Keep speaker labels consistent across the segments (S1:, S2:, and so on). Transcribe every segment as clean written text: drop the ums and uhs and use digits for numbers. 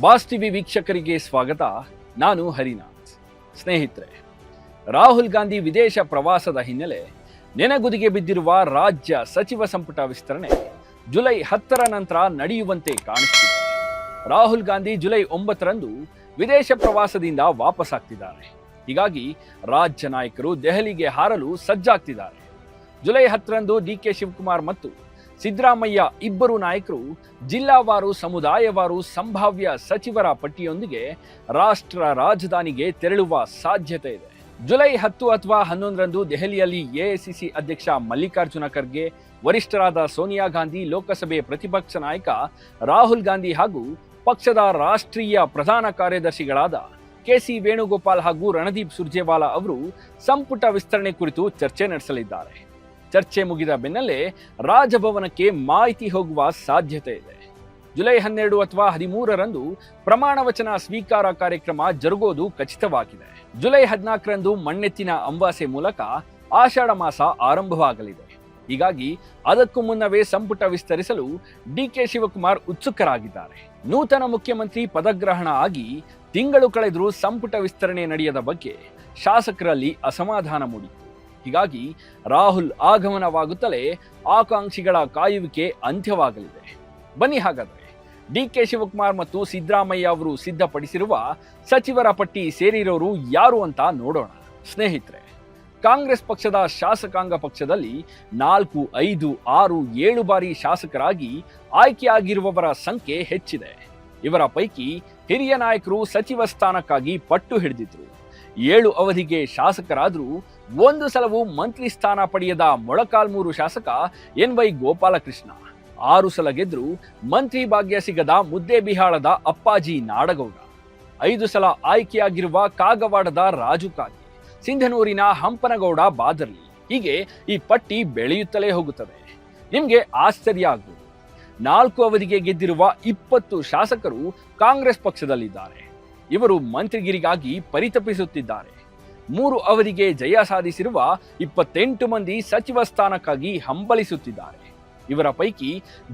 S1: Boss TV ವೀಕ್ಷಕರಿಗೆ ಸ್ವಾಗತ. ನಾನು ಹರಿನಾಥ್. ಸ್ನೇಹಿತರೆ, ರಾಹುಲ್ ಗಾಂಧಿ ವಿದೇಶ ಪ್ರವಾಸದ ಹಿನ್ನೆಲೆ ನೆನಗುದಿಗೆ ಬಿದ್ದಿರುವ ರಾಜ್ಯ ಸಚಿವ ಸಂಪುಟ ವಿಸ್ತರಣೆ ಜುಲೈ 10ರ ನಂತರ ನಡೆಯುವಂತೆ ಕಾಣಿಸುತ್ತಿದೆ. ರಾಹುಲ್ ಗಾಂಧಿ ಜುಲೈ 9ರಂದು ವಿದೇಶ ಪ್ರವಾಸದಿಂದ ವಾಪಸ್ಸಾಗ್ತಿದ್ದಾರೆ. ಹೀಗಾಗಿ ರಾಜ್ಯ ನಾಯಕರು ದೆಹಲಿಗೆ ಹಾರಲು ಸಜ್ಜಾಗ್ತಿದ್ದಾರೆ. ಜುಲೈ 10ರಂದು ಡಿಕೆ ಶಿವಕುಮಾರ್ ಮತ್ತು ಸಿದ್ದರಾಮಯ್ಯ ಇಬ್ಬರು ನಾಯಕರು ಜಿಲ್ಲಾವಾರು ಸಮುದಾಯವಾರು ಸಂಭಾವ್ಯ ಸಚಿವರ ಪಟ್ಟಿಯೊಂದಿಗೆ ರಾಷ್ಟ್ರ ರಾಜಧಾನಿಗೆ ತೆರಳುವ ಸಾಧ್ಯತೆ ಇದೆ. ಜುಲೈ 10 ಅಥವಾ 11ರಂದು ದೆಹಲಿಯಲ್ಲಿ ಎಐಸಿಸಿ ಅಧ್ಯಕ್ಷ ಮಲ್ಲಿಕಾರ್ಜುನ ಖರ್ಗೆ, ವರಿಷ್ಠರಾದ ಸೋನಿಯಾ ಗಾಂಧಿ, ಲೋಕಸಭೆ ಪ್ರತಿಪಕ್ಷ ನಾಯಕ ರಾಹುಲ್ ಗಾಂಧಿ ಹಾಗೂ ಪಕ್ಷದ ರಾಷ್ಟ್ರೀಯ ಪ್ರಧಾನ ಕಾರ್ಯದರ್ಶಿಗಳಾದ ಕೆಸಿ ವೇಣುಗೋಪಾಲ್ ಹಾಗೂ ರಣದೀಪ್ ಸುರ್ಜೇವಾಲಾ ಅವರು ಸಂಪುಟ ವಿಸ್ತರಣೆ ಕುರಿತು ಚರ್ಚೆ ನಡೆಸಲಿದ್ದಾರೆ. ಚರ್ಚೆ ಮುಗಿದ ಬೆನ್ನಲ್ಲೇ ರಾಜಭವನಕ್ಕೆ ಮಾಹಿತಿ ಹೋಗುವ ಸಾಧ್ಯತೆ ಇದೆ. ಜುಲೈ 12 ಅಥವಾ 13ರಂದು ಪ್ರಮಾಣ ವಚನ ಸ್ವೀಕಾರ ಕಾರ್ಯಕ್ರಮ ಜರುಗೋದು ಖಚಿತವಾಗಿದೆ. ಜುಲೈ 14ರಂದು ಮಣ್ಣೆತ್ತಿನ ಅಮಾವಾಸ್ಯೆ ಮೂಲಕ ಆಷಾಢ ಮಾಸ ಆರಂಭವಾಗಲಿದೆ. ಹೀಗಾಗಿ ಅದಕ್ಕೂ ಮುನ್ನವೇ ಸಂಪುಟ ವಿಸ್ತರಿಸಲು ಡಿಕೆ ಶಿವಕುಮಾರ್ ಉತ್ಸುಕರಾಗಿದ್ದಾರೆ. ನೂತನ ಮುಖ್ಯಮಂತ್ರಿ ಪದಗ್ರಹಣ ಆಗಿ ತಿಂಗಳು ಕಳೆದರೂ ಸಂಪುಟ ವಿಸ್ತರಣೆ ನಡೆಯದ ಬಗ್ಗೆ ಶಾಸಕರಲ್ಲಿ ಅಸಮಾಧಾನ ಮೂಡಿತ್ತು. ಹೀಗಾಗಿ ರಾಹುಲ್ ಆಗಮನವಾಗುತ್ತಲೇ ಆಕಾಂಕ್ಷಿಗಳ ಕಾಯುವಿಕೆ ಅಂತ್ಯವಾಗಲಿದೆ. ಬನ್ನಿ ಹಾಗಾದರೆ ಡಿಕೆ ಶಿವಕುಮಾರ್ ಮತ್ತು ಸಿದ್ದರಾಮಯ್ಯ ಅವರು ಸಿದ್ಧಪಡಿಸಿರುವ ಸಚಿವರ ಪಟ್ಟಿ ಸೇರಿರೋರು ಯಾರು ಅಂತ ನೋಡೋಣ. ಸ್ನೇಹಿತರೆ, ಕಾಂಗ್ರೆಸ್ ಪಕ್ಷದ ಶಾಸಕಾಂಗ ಪಕ್ಷದಲ್ಲಿ 4, 5, 6, 7 ಬಾರಿ ಶಾಸಕರಾಗಿ ಆಯ್ಕೆಯಾಗಿರುವವರ ಸಂಖ್ಯೆ ಹೆಚ್ಚಿದೆ. ಇವರ ಪೈಕಿ ಹಿರಿಯ ನಾಯಕರು ಸಚಿವ ಸ್ಥಾನಕ್ಕಾಗಿ ಪಟ್ಟು ಹಿಡಿದಿದ್ರು. 7 ಅವಧಿಗೆ ಶಾಸಕರಾದರೂ ಒಂದು ಸಲವೂ ಮಂತ್ರಿ ಸ್ಥಾನ ಪಡೆಯದ ಮೊಳಕಾಲ್ಮೂರು ಶಾಸಕ ಎನ್.ವೈ. ಗೋಪಾಲಕೃಷ್ಣ, 6 ಸಲ ಗೆದ್ರೂ ಮಂತ್ರಿ ಭಾಗ್ಯ ಸಿಗದ ಮುದ್ದೇಬಿಹಾಳದ ಅಪ್ಪಾಜಿ ನಾಡಗೌಡ, 5 ಸಲ ಆಯ್ಕೆಯಾಗಿರುವ ಕಾಗವಾಡದ ರಾಜು ಕಾಗೆ, ಸಿಂಧನೂರಿನ ಹಂಪನಗೌಡ ಬಾದರ್ಲಿ. ಹೀಗೆ ಈ ಪಟ್ಟಿ ಬೆಳೆಯುತ್ತಲೇ ಹೋಗುತ್ತದೆ. ನಿಮಗೆ ಆಶ್ಚರ್ಯ ಆಗ್ಬೋದು, 4 ಅವಧಿಗೆ ಗೆದ್ದಿರುವ 20 ಶಾಸಕರು ಕಾಂಗ್ರೆಸ್ ಪಕ್ಷದಲ್ಲಿದ್ದಾರೆ. ಇವರು ಮಂತ್ರಿಗಿರಿಗಾಗಿ ಪರಿತಪಿಸುತ್ತಿದ್ದಾರೆ. 3 ಅವಧಿಗೆ ಜಯ ಸಾಧಿಸಿರುವ 28 ಮಂದಿ ಸಚಿವ ಸ್ಥಾನಕ್ಕಾಗಿ ಹಂಬಲಿಸುತ್ತಿದ್ದಾರೆ. ಇವರ ಪೈಕಿ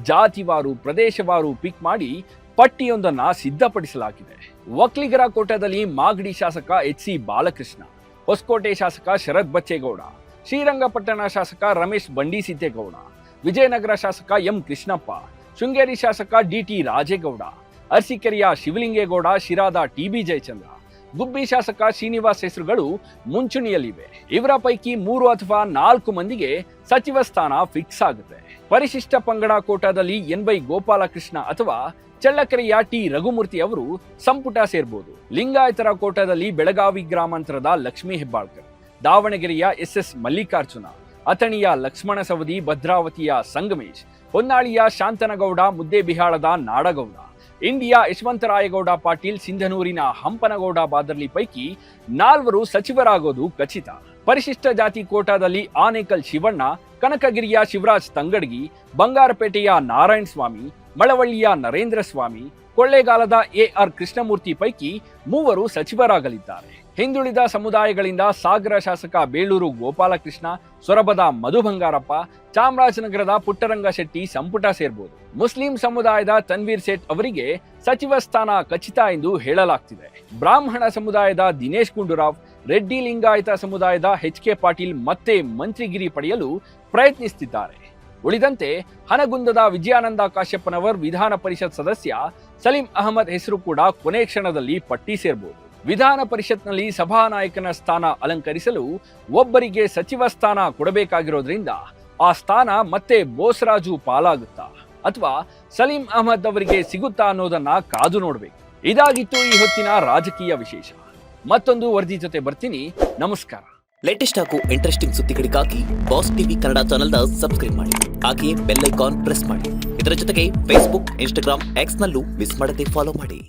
S1: ಜಾತಿವಾರು, ಪ್ರದೇಶವಾರು ಪಿಕ್ ಮಾಡಿ ಪಟ್ಟಿಯೊಂದನ್ನು ಸಿದ್ಧಪಡಿಸಲಾಗಿದೆ. ಒಕ್ಕಲಿಗರ ಕೋಟಾದಲ್ಲಿ ಮಾಗಡಿ ಶಾಸಕ ಎಚ್.ಸಿ. ಬಾಲಕೃಷ್ಣ, ಹೊಸಕೋಟೆ ಶಾಸಕ ಶರತ್ ಬಚ್ಚೇಗೌಡ, ಶ್ರೀರಂಗಪಟ್ಟಣ ಶಾಸಕ ರಮೇಶ್ ಬಂಡಿಸಿದ್ದೇಗೌಡ, ವಿಜಯನಗರ ಶಾಸಕ ಎಂ. ಕೃಷ್ಣಪ್ಪ, ಶೃಂಗೇರಿ ಶಾಸಕ ಡಿ.ಟಿ. ರಾಜೇಗೌಡ, ಅರಸೀಕೆರೆಯ ಶಿವಲಿಂಗೇಗೌಡ, ಶಿರಾದ ಟಿ.ಬಿ. ಜಯಚಂದ್ರ, ಗುಬ್ಬಿ ಶಾಸಕ ಶ್ರೀನಿವಾಸ್ ಹೆಸರುಗಳು ಮುಂಚೂಣಿಯಲ್ಲಿವೆ. ಇವರ ಪೈಕಿ 3 ಅಥವಾ 4 ಮಂದಿಗೆ ಸಚಿವ ಸ್ಥಾನ ಫಿಕ್ಸ್ ಆಗುತ್ತೆ. ಪರಿಶಿಷ್ಟ ಪಂಗಡ ಕೋಟಾದಲ್ಲಿ ಎನ್.ವೈ. ಗೋಪಾಲಕೃಷ್ಣ ಅಥವಾ ಚಳ್ಳಕೆರೆಯ ಟಿ. ರಘುಮೂರ್ತಿ ಅವರು ಸಂಪುಟ ಸೇರ್ಬೋದು. ಲಿಂಗಾಯತರ ಕೋಟಾದಲ್ಲಿ ಬೆಳಗಾವಿ ಗ್ರಾಮಾಂತರದ ಲಕ್ಷ್ಮೀ ಹೆಬ್ಬಾಳ್ಕರ್, ದಾವಣಗೆರೆಯ ಎಸ್.ಎಸ್. ಮಲ್ಲಿಕಾರ್ಜುನ, ಅಥಣಿಯ ಲಕ್ಷ್ಮಣ ಸವದಿ, ಭದ್ರಾವತಿಯ ಸಂಗಮೇಶ್, ಹೊನ್ನಾಳಿಯ ಶಾಂತನಗೌಡ, ಮುದ್ದೇಬಿಹಾಳದ ನಾಡಗೌಡ, ಇಂಡಿಯಾ ಯಶವಂತರಾಯಗೌಡ ಪಾಟೀಲ್, ಸಿಂಧನೂರಿನ ಹಂಪನಗೌಡ ಬಾದರ್ಲಿ ಪೈಕಿ 4 ಸಚಿವರಾಗೋದು ಖಚಿತ. ಪರಿಶಿಷ್ಟ ಜಾತಿ ಕೋಟಾದಲ್ಲಿ ಆನೇಕಲ್ ಶಿವಣ್ಣ, ಕನಕಗಿರಿಯ ಶಿವರಾಜ್ ತಂಗಡಗಿ, ಬಂಗಾರಪೇಟೆಯ ನಾರಾಯಣ ಸ್ವಾಮಿ, ಮಳವಳ್ಳಿಯ ನರೇಂದ್ರ ಸ್ವಾಮಿ, ಕೊಳ್ಳೇಗಾಲದ ಎ.ಆರ್. ಕೃಷ್ಣಮೂರ್ತಿ ಪೈಕಿ 3 ಸಚಿವರಾಗಲಿದ್ದಾರೆ. ಹಿಂದುಳಿದ ಸಮುದಾಯಗಳಿಂದ ಸಾಗರ ಶಾಸಕ ಬೇಳೂರು ಗೋಪಾಲಕೃಷ್ಣ, ಸೊರಬದ ಮಧು ಬಂಗಾರಪ್ಪ, ಚಾಮರಾಜನಗರದ ಪುಟ್ಟರಂಗ ಶೆಟ್ಟಿ ಸಂಪುಟ ಸೇರ್ಬೋದು. ಮುಸ್ಲಿಂ ಸಮುದಾಯದ ತನ್ವೀರ್ ಸೇಠ್ ಅವರಿಗೆ ಸಚಿವ ಸ್ಥಾನ ಖಚಿತ ಎಂದು ಹೇಳಲಾಗ್ತಿದೆ. ಬ್ರಾಹ್ಮಣ ಸಮುದಾಯದ ದಿನೇಶ್ ಗುಂಡೂರಾವ್, ರೆಡ್ಡಿ ಲಿಂಗಾಯತ ಸಮುದಾಯದ ಎಚ್.ಕೆ. ಪಾಟೀಲ್ ಮತ್ತೆ ಮಂತ್ರಿಗಿರಿ ಪಡೆಯಲು ಪ್ರಯತ್ನಿಸುತ್ತಿದ್ದಾರೆ. ಉಳಿದಂತೆ ಹನಗುಂದದ ವಿಜಯಾನಂದ ಕಾಶ್ಯಪ್ಪನವರ್, ವಿಧಾನ ಪರಿಷತ್ ಸದಸ್ಯ ಸಲೀಂ ಅಹಮದ್ ಹೆಸರು ಕೂಡ ಕೊನೆ ಕ್ಷಣದಲ್ಲಿ ಪಟ್ಟಿ ಸೇರಬಹುದು. ವಿಧಾನ ಪರಿಷತ್ನಲ್ಲಿ ಸಭಾನಾಯಕನ ಸ್ಥಾನ ಅಲಂಕರಿಸಲು ಒಬ್ಬರಿಗೆ ಸಚಿವ ಸ್ಥಾನ ಕೊಡಬೇಕಾಗಿರೋದ್ರಿಂದ ಆ ಸ್ಥಾನ ಮತ್ತೆ ಬೋಸರಾಜು ಪಾಲಾಗುತ್ತಾ ಅಥವಾ ಸಲೀಂ ಅಹಮದ್ ಅವರಿಗೆ ಸಿಗುತ್ತಾ ಅನ್ನೋದನ್ನ ಕಾದು ನೋಡಬೇಕು. ಇದಾಗಿತ್ತು ಈ ಹೊತ್ತಿನ ರಾಜಕೀಯ ವಿಶೇಷ. ಮತ್ತೊಂದು ವರದಿ ಜೊತೆ ಬರ್ತೀನಿ. ನಮಸ್ಕಾರ.
S2: ಲೇಟೆಸ್ಟ್ ಹಾಗೂ ಇಂಟ್ರೆಸ್ಟಿಂಗ್ ಸುದ್ದಿಗಳಿಗಾಗಿ ಬಾಸ್ ಟಿವಿ ಕನ್ನಡ ಚಾನೆಲ್ನ ಸಬ್ಸ್ಕ್ರೈಬ್ ಮಾಡಿ. ಹಾಗೆಯೇ ಬೆಲ್ ಐಕಾನ್ ಪ್ರೆಸ್ ಮಾಡಿ. ಇದರ ಜೊತೆಗೆ ಫೇಸ್ಬುಕ್, ಇನ್ಸ್ಟಾಗ್ರಾಮ್, ಎಕ್ಸ್ ನಲ್ಲೂ ಮಿಸ್ ಮಾಡದೆ ಫಾಲೋ ಮಾಡಿ.